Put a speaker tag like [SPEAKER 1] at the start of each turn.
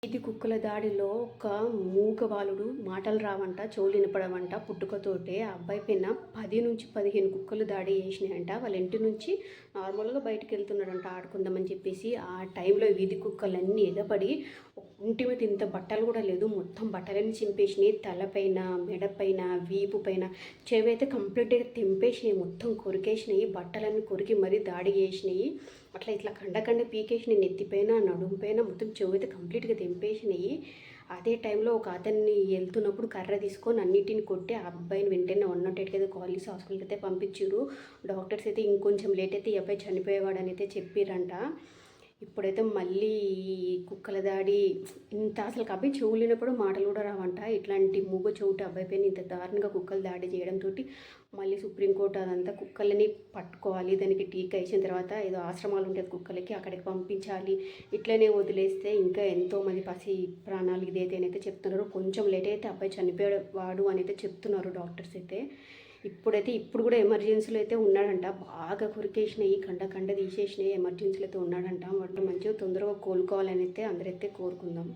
[SPEAKER 1] ఇది కుక్కల దాడిలో ఒక మూగ బాలుడు మాటలు రావంట, చెవులు వినపడవంట. పుట్టుకతోటే ఆ అబ్బాయి పైన 10 నుంచి 15 కుక్కలు దాడి చేసినాయంట. వాళ్ళ ఇంటి నుంచి నార్మల్గా బయటకు వెళ్తున్నాడంట ఆడుకుందామని చెప్పేసి. ఆ టైంలో వీధి కుక్కలన్నీ ఎగబడి ఒంటి మీద ఇంత బట్టలు కూడా లేదు, మొత్తం బట్టలన్నీ చింపేసినాయి. తలపైన, మెడపైన, వీపు పైన, చెవి అయితే కంప్లీట్గా తెంపేసినాయి, మొత్తం కొరికేసినాయి. బట్టలన్నీ కొరికి మరీ దాడి చేసినాయి. అట్లా ఇట్లా కండ పీకేసినాయి. నెత్తిపైన, నడుము పైన మొత్తం చెవి అయితే కంప్లీట్గా తెంపేసినాయి. అదే టైంలో ఒక అతన్ని వెళ్తున్నప్పుడు కర్ర తీసుకొని అన్నిటిని కొట్టి ఆ అబ్బాయిని వెంటనే 108కి అయితే కాల్ చేసి హాస్పిటల్కి అయితే పంపించారు. డాక్టర్స్ అయితే ఇంకొంచెం లేట్ అయితే ఈ అబ్బాయి చనిపోయేవాడని అయితే చెప్పారంట. ఇప్పుడైతే మళ్ళీ కుక్కల దాడి ఇంత అసలు అబ్బాయి చెవులినప్పుడు మాటలు కూడా రావంట. ఇట్లాంటి మూగ చెవుటి అబ్బాయి పైన ఇంత దారుణంగా కుక్కలు దాడి చేయడంతో మళ్ళీ సుప్రీంకోర్టు అదంతా కుక్కలని పట్టుకోవాలి, దానికి టీకా ఇచ్చిన తర్వాత ఏదో ఆశ్రమాలు ఉంటుంది కుక్కలకి, అక్కడికి పంపించాలి. ఇట్లనే వదిలేస్తే ఇంకా ఎంతోమంది పసి ప్రాణాలు ఇదైతేనైతే చెప్తున్నారు. కొంచెం లేట్ అయితే అబ్బాయి చనిపోయేవాడు అని అయితే చెప్తున్నారు డాక్టర్స్ అయితే. ఇప్పుడు కూడా ఎమర్జెన్సీలో అయితే ఉన్నాడంట. బాగా కొరికేసినాయి, కండ తీసేసినాయి, ఎమర్జెన్సీలో అయితే ఉన్నాడంట. వాడు మంచిగా తొందరగా కోలుకోవాలని అయితే అందరైతే కోరుకుందాం.